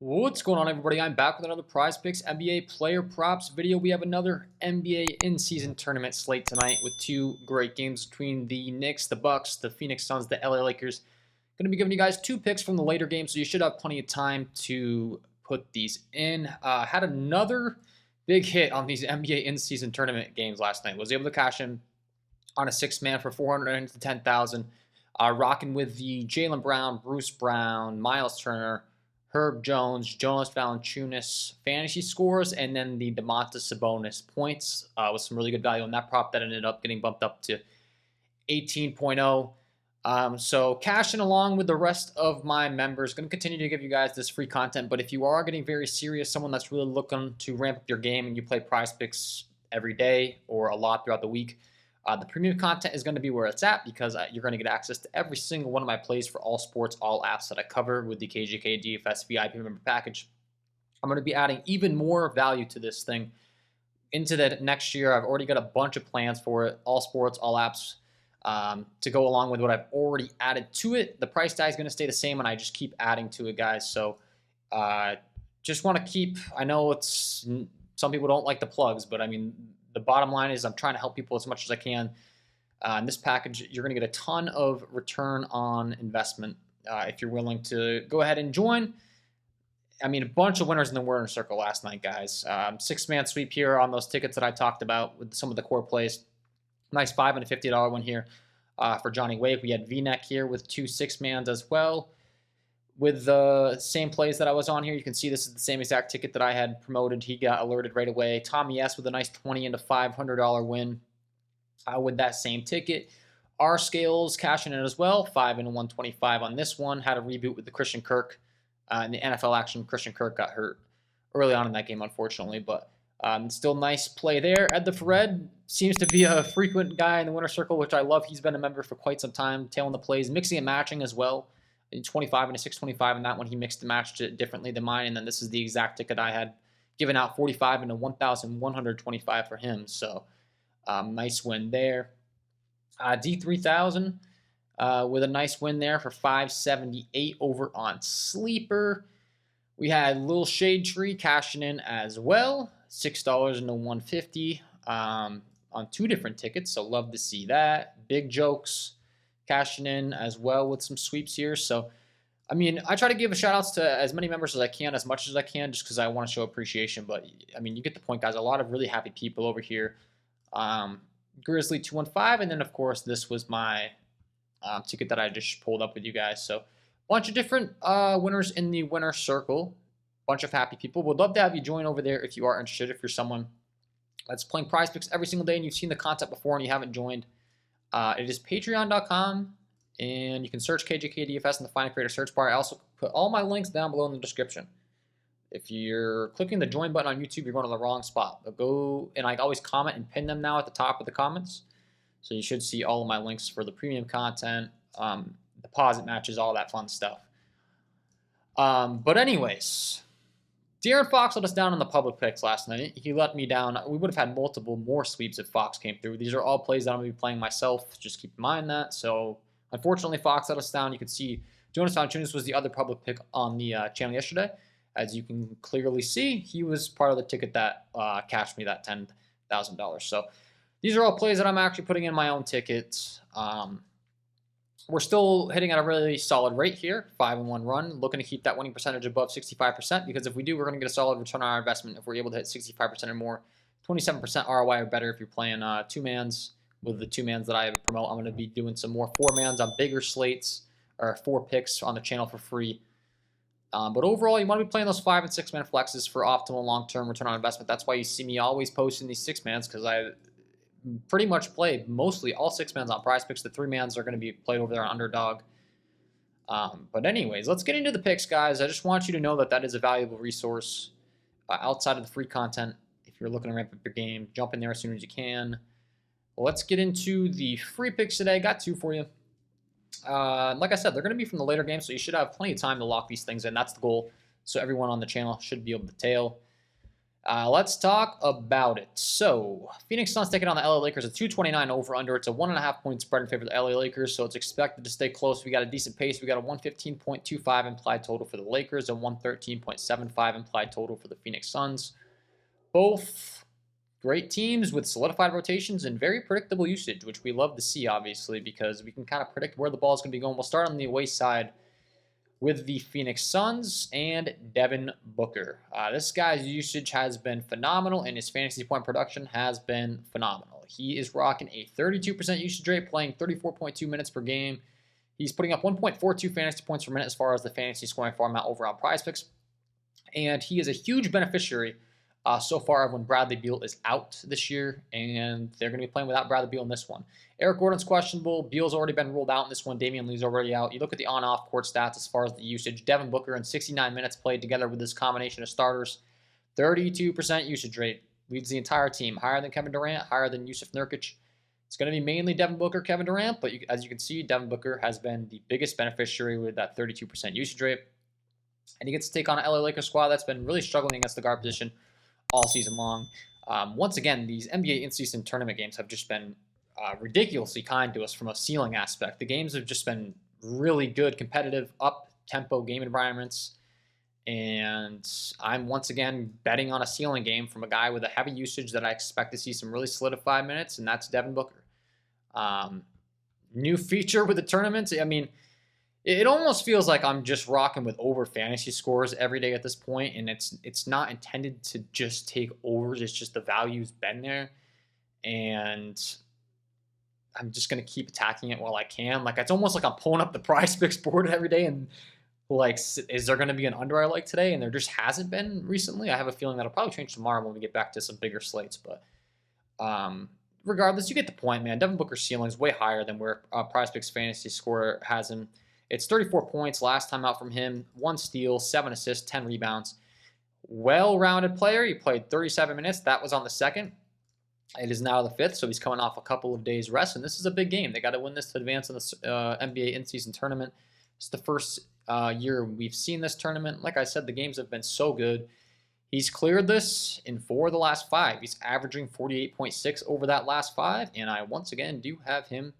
What's going on, everybody? I'm back with another Prizepicks NBA player props video. We have another NBA in-season tournament slate tonight with two great games between the Knicks, the Bucks, the Phoenix Suns, the LA Lakers. Going to be giving you guys two picks from the later games, so you should have plenty of time to put these in. Had another big hit on these NBA in-season tournament games last night. Was able to cash in on a six-man for $410,000. Rocking with the Jaylen Brown, Bruce Brown, Miles Turner, Herb Jones, Jonas Valanciunas fantasy scores, and then the Domantas Sabonis points with some really good value on that prop that ended up getting bumped up to 18.0. So cashing along with the rest of my members, going to continue to give you guys this free content. But if you are getting very serious, someone that's really looking to ramp up your game and you play Prizepicks every day or a lot throughout the week, the premium content is going to be where it's at because you're going to get access to every single one of my plays for all sports, all apps that I cover with the KJK DFS VIP member package. I'm going to be adding even more value to this thing into the next year. I've already got a bunch of plans for it, all sports, all apps, to go along with what I've already added to it. The price tag is going to stay the same, and I just keep adding to it, guys. So just want to keep, I know it's some people don't like the plugs, but I mean, the bottom line is I'm trying to help people as much as I can. In this package, you're going to get a ton of return on investment if you're willing to go ahead and join. I mean, a bunch of winners in the winner circle last night, guys. Six-man sweep here on those tickets that I talked about with some of the core plays. Nice $5 and a $50 one here for Johnny Wake. We had V-neck here with two six-mans as well. With the same plays that I was on here, you can see this is the same exact ticket that I had promoted. He got alerted right away. Tommy S with a nice $20 and a $500 win with that same ticket. R Scales cashing in as well, 5 and a 125 on this one. Had a reboot with the Christian Kirk in the NFL action. Christian Kirk got hurt early on in that game, unfortunately, but still nice play there. Ed the Fred seems to be a frequent guy in the winner circle, which I love. He's been a member for quite some time, tailing the plays, mixing and matching as well. 25 and a 625 in that one. He mixed and matched it differently than mine. And then this is the exact ticket I had given out, 45 and a 1,125 for him. So nice win there. D3000 with a nice win there for 578 over on Sleeper. We had Lil Shade Tree cashing in as well, $6 and a 150 on two different tickets. So love to see that. Big Jokes cashing in as well with some sweeps here. So, I mean, I try to give a shout outs to as many members as I can, as much as I can, just because I want to show appreciation. But, I mean, you get the point, guys. A lot of really happy people over here. Grizzly215, and then, of course, this was my ticket that I just pulled up with you guys. So, bunch of different winners in the winner circle. Bunch of happy people. Would love to have you join over there if you are interested, if you're someone that's playing Prizepicks every single day and you've seen the content before and you haven't joined. It is patreon.com, and you can search KJK DFS in the Find a Creator search bar. I also put all my links down below in the description. If you're clicking the join button on YouTube, you're going to the wrong spot. But go, and I always comment and pin them now at the top of the comments. So you should see all of my links for the premium content, deposit matches, all that fun stuff. But anyways, De'Aaron Fox let us down on the public picks last night. He let me down. We would have had multiple more sweeps if Fox came through. These are all plays that I'm going to be playing myself. Just keep in mind that. So, unfortunately, Fox let us down. You can see Jonas Valanciunas was the other public pick on the channel yesterday. As you can clearly see, he was part of the ticket that cashed me that $10,000. So, these are all plays that I'm actually putting in my own tickets. We're still hitting at a really solid rate here, 5-1 run. Looking to keep that winning percentage above 65% because if we do, we're going to get a solid return on our investment if we're able to hit 65% or more. 27% ROI or better if you're playing two-mans. With the two-mans that I promote, I'm going to be doing some more four-mans on bigger slates or four picks on the channel for free. But overall, you want to be playing those 5- and 6-man flexes for optimal long-term return on investment. That's why you see me always posting these 6-mans because I pretty much play mostly all 6-mans on Prizepicks. The 3-mans are going to be played over there on Underdog. But anyways, let's get into the picks, guys. I just want you to know that that is a valuable resource outside of the free content. If you're looking to ramp up your game, jump in there as soon as you can. Well, let's get into the free picks today. Got two for you. Like I said, they're going to be from the later game, so you should have plenty of time to lock these things in. That's the goal. So everyone on the channel should be able to tail. Let's talk about it. So, Phoenix Suns taking on the LA Lakers, a 229 over-under. It's a 1.5 point spread in favor of the LA Lakers, so it's expected to stay close. We got a decent pace. We got a 115.25 implied total for the Lakers, a 113.75 implied total for the Phoenix Suns. Both great teams with solidified rotations and very predictable usage, which we love to see, obviously, because we can kind of predict where the ball is going to be going. We'll start on the away side with the Phoenix Suns and Devin Booker. This guy's usage has been phenomenal, and his fantasy point production has been phenomenal. He is rocking a 32% usage rate, playing 34.2 minutes per game. He's putting up 1.42 fantasy points per minute as far as the fantasy scoring format over on Prizepicks. And he is a huge beneficiary so far of when Bradley Beal is out this year, and they're going to be playing without Bradley Beal in this one. Eric Gordon's questionable. Beal's already been ruled out in this one. Damian Lee's already out. You look at the on-off court stats as far as the usage. Devin Booker in 69 minutes played together with this combination of starters. 32% usage rate. Leads the entire team. Higher than Kevin Durant, higher than Yusuf Nurkic. It's going to be mainly Devin Booker, Kevin Durant, but as you can see, Devin Booker has been the biggest beneficiary with that 32% usage rate. And he gets to take on an LA Lakers squad that's been really struggling against the guard position all season long. Once again, these NBA in-season tournament games have just been ridiculously kind to us from a ceiling aspect. The games have just been really good, competitive, up-tempo game environments. And I'm once again betting on a ceiling game from a guy with a heavy usage that I expect to see some really solidified minutes, and that's Devin Booker. New feature with the tournaments. I mean, it almost feels like I'm just rocking with over fantasy scores every day at this point, and it's not intended to just take overs. It's just the value's been there, and I'm just gonna keep attacking it while I can. Like, it's almost like I'm pulling up the Prizepicks board every day, and like, is there gonna be an under I like today? And there just hasn't been recently. I have a feeling that'll probably change tomorrow when we get back to some bigger slates, but regardless, you get the point, man. Devin Booker's ceiling is way higher than where Prizepicks fantasy score has him. It's 34 points last time out from him, 1 steal, 7 assists, 10 rebounds. Well-rounded player. He played 37 minutes. That was on the second. It is now the fifth, so he's coming off a couple of days rest, and this is a big game. They got to win this to advance in the NBA in-season tournament. It's the first year we've seen this tournament. Like I said, the games have been so good. He's cleared this in 4 of the last 5. He's averaging 48.6 over that last 5, and I once again do have him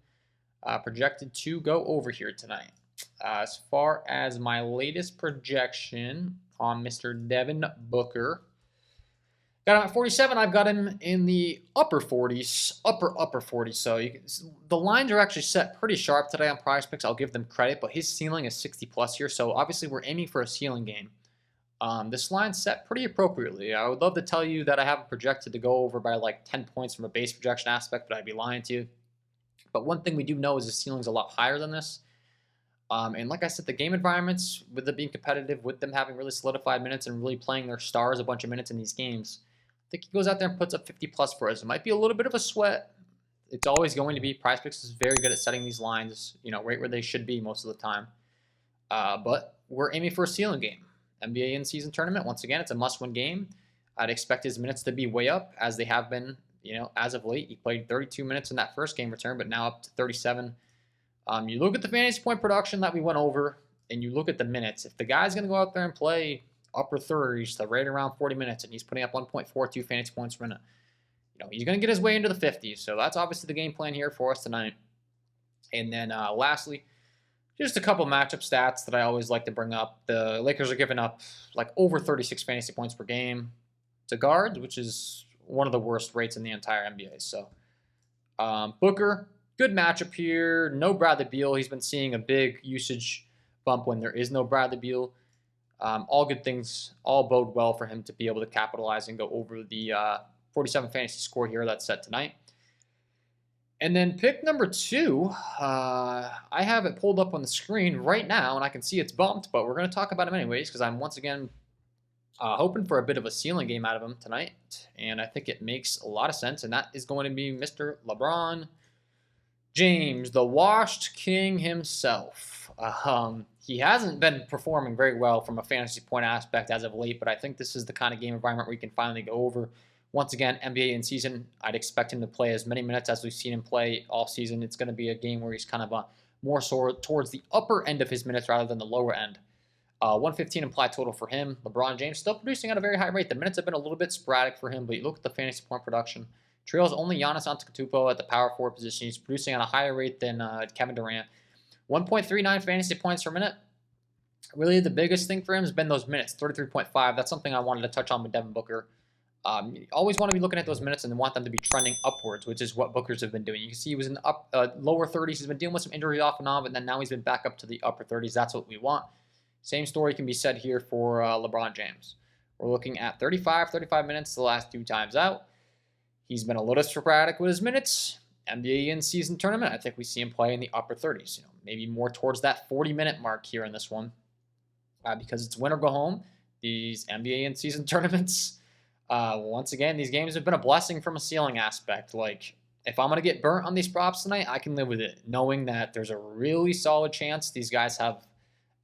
projected to go over here tonight. As far as my latest projection on Mr. Devin Booker, got him at 47. I've got him in the upper 40s, upper 40s. So the lines are actually set pretty sharp today on Prizepicks. I'll give them credit, but his ceiling is 60 plus here. So obviously we're aiming for a ceiling game. This line's set pretty appropriately. I would love to tell you that I have it projected to go over by like 10 points from a base projection aspect, but I'd be lying to you. But one thing we do know is the ceiling's a lot higher than this. And like I said, the game environments, with it being competitive, with them having really solidified minutes and really playing their stars a bunch of minutes in these games, I think he goes out there and puts up 50 plus for us. It might be a little bit of a sweat. It's always going to be. Prizepicks is very good at setting these lines, right where they should be most of the time. But we're aiming for a ceiling game. NBA in-season tournament, once again, it's a must-win game. I'd expect his minutes to be way up, as they have been, as of late. He played 32 minutes in that first game return, but now up to 37. You look at the fantasy point production that we went over, and you look at the minutes. If the guy's going to go out there and play upper 30s to right around 40 minutes, and he's putting up 1.42 fantasy points per minute, he's going to get his way into the 50s. So that's obviously the game plan here for us tonight. And then lastly, just a couple matchup stats that I always like to bring up. The Lakers are giving up like over 36 fantasy points per game to guards, which is one of the worst rates in the entire NBA. So Booker, good matchup here. No Bradley Beal. He's been seeing a big usage bump when there is no Bradley Beal. All good things, all bode well for him to be able to capitalize and go over the 47 fantasy score here that's set tonight. And then pick number 2, I have it pulled up on the screen right now, and I can see it's bumped, but we're going to talk about him anyways because I'm once again hoping for a bit of a ceiling game out of him tonight, and I think it makes a lot of sense, and that is going to be Mr. LeBron James, the washed king himself. He hasn't been performing very well from a fantasy point aspect as of late, but I think this is the kind of game environment where he can finally go over. Once again, NBA in season, I'd expect him to play as many minutes as we've seen him play all season. It's going to be a game where he's kind of more so towards the upper end of his minutes rather than the lower end. 115 implied total for him. LeBron James still producing at a very high rate. The minutes have been a little bit sporadic for him, but you look at the fantasy point production. Trails only Giannis Antetokounmpo at the power forward position. He's producing at a higher rate than Kevin Durant. 1.39 fantasy points per minute. Really, the biggest thing for him has been those minutes, 33.5. That's something I wanted to touch on with Devin Booker. You always want to be looking at those minutes and want them to be trending upwards, which is what Booker's have been doing. You can see he was in the lower 30s. He's been dealing with some injuries off and on, but then now he's been back up to the upper 30s. That's what we want. Same story can be said here for LeBron James. We're looking at 35 minutes the last 2 times out. He's been a little sporadic with his minutes. NBA in-season tournament, I think we see him play in the upper 30s. Maybe more towards that 40-minute mark here in this one. Because it's win or go home. These NBA in-season tournaments, once again, these games have been a blessing from a ceiling aspect. Like, if I'm going to get burnt on these props tonight, I can live with it, knowing that there's a really solid chance these guys have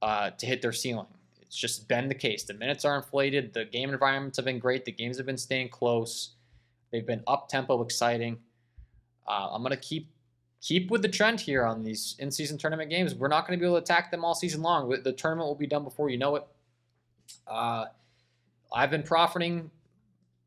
to hit their ceiling. It's just been the case. The minutes are inflated. The game environments have been great. The games have been staying close. They've been up-tempo, exciting. I'm going to keep with the trend here on these in-season tournament games. We're not going to be able to attack them all season long. The tournament will be done before you know it. I've been profiting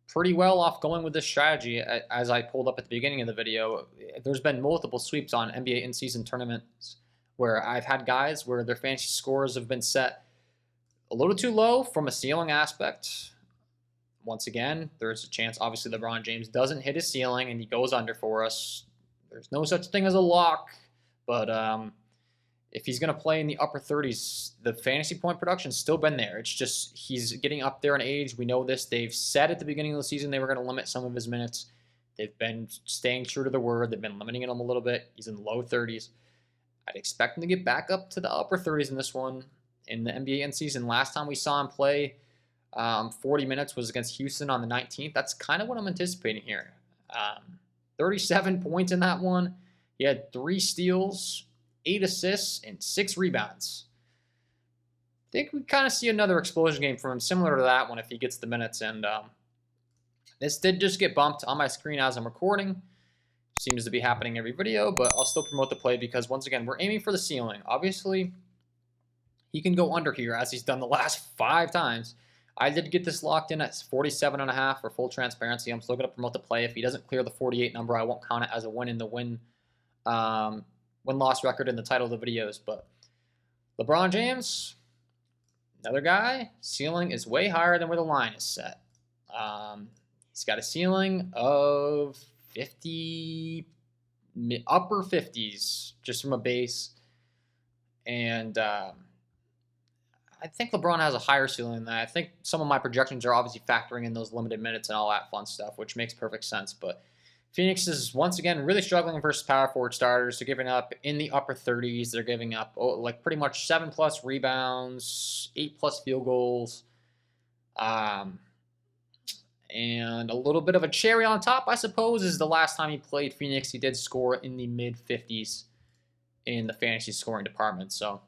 pretty well off going with this strategy. As I pulled up at the beginning of the video, there's been multiple sweeps on NBA in-season tournaments where I've had guys where their fantasy scores have been set a little too low from a ceiling aspect. Once again, there's a chance, obviously, LeBron James doesn't hit his ceiling and he goes under for us. There's no such thing as a lock, but if he's going to play in the upper 30s, the fantasy point production's still been there. It's just he's getting up there in age. We know this. They've said at the beginning of the season they were going to limit some of his minutes. They've been staying true to the word. They've been limiting him a little bit. He's in the low 30s. I'd expect him to get back up to the upper 30s in this one. In the NBA in season, last time we saw him play 40 minutes was against Houston on the 19th. That's kind of what I'm anticipating here. 37 points in that one. He had 3 steals, 8 assists, and 6 rebounds. I think we kind of see another explosion game from him, similar to that one if he gets the minutes. And this did just get bumped on my screen as I'm recording. Seems to be happening every video, but I'll still promote the play because, once again, we're aiming for the ceiling. Obviously, he can go under here, as he's done the last 5 times. I did get this locked in at 47.5 for full transparency. I'm still going to promote the play. If he doesn't clear the 48 number, I won't count it as a win in the win-loss record in the title of the videos. But LeBron James, another guy, ceiling is way higher than where the line is set. He's got a ceiling of 50, upper 50s, just from a base. And I think LeBron has a higher ceiling than that. I think some of my projections are obviously factoring in those limited minutes and all that fun stuff, which makes perfect sense. But Phoenix is, once again, really struggling versus power forward starters. They're giving up in the upper 30s. They're giving up like pretty much 7+ rebounds, 8+ field goals. And a little bit of a cherry on top, I suppose, is the last time he played Phoenix, he did score in the mid-50s in the fantasy scoring department. So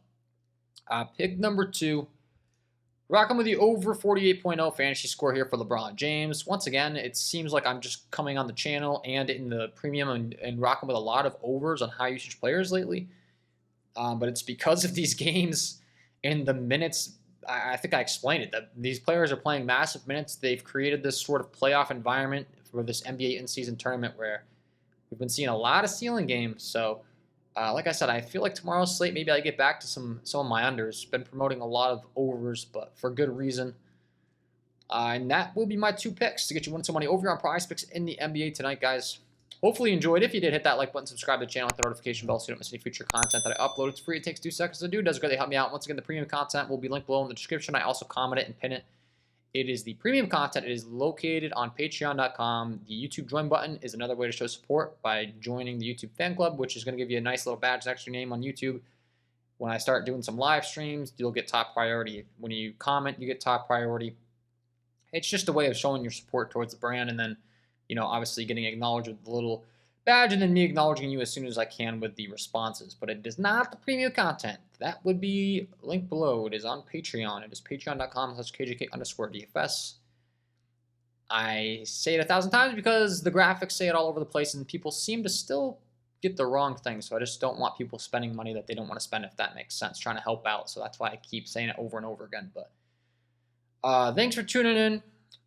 pick number 2. Rocking with the over 48.0 fantasy score here for LeBron James. Once again, it seems like I'm just coming on the channel and in the premium and rocking with a lot of overs on high usage players lately. But it's because of these games and the minutes. I think I explained it, that these players are playing massive minutes. They've created this sort of playoff environment for this NBA in-season tournament where we've been seeing a lot of ceiling games. So, like I said, I feel like tomorrow's slate, maybe I get back to some of my unders. Been promoting a lot of overs, but for good reason. And that will be my 2 picks to get you winning some money over on Prizepicks in the NBA tonight, guys. Hopefully you enjoyed. If you did, hit that like button, subscribe to the channel, hit the notification bell so you don't miss any future content that I upload. It's free. It takes 2 seconds to do. It does greatly help me out. Once again, the premium content will be linked below in the description. I also comment it and pin it. It is the premium content. It is located on patreon.com. The YouTube join button is another way to show support by joining the YouTube fan club, which is going to give you a nice little badge next to your name on YouTube. When I start doing some live streams, you'll get top priority. When you comment, you get top priority. It's just a way of showing your support towards the brand and then, obviously getting acknowledged with the little badge and then me acknowledging you as soon as I can with the responses. But it is not the premium content. That would be linked below. It is on Patreon. It is patreon.com/KJK_DFS. I say it 1,000 times because the graphics say it all over the place and people seem to still get the wrong thing. So I just don't want people spending money that they don't want to spend, if that makes sense. Trying to help out. So that's why I keep saying it over and over again. But thanks for tuning in.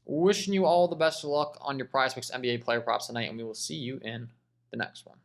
Wishing you all the best of luck on your Prizepicks NBA player props tonight, and we will see you in the next one.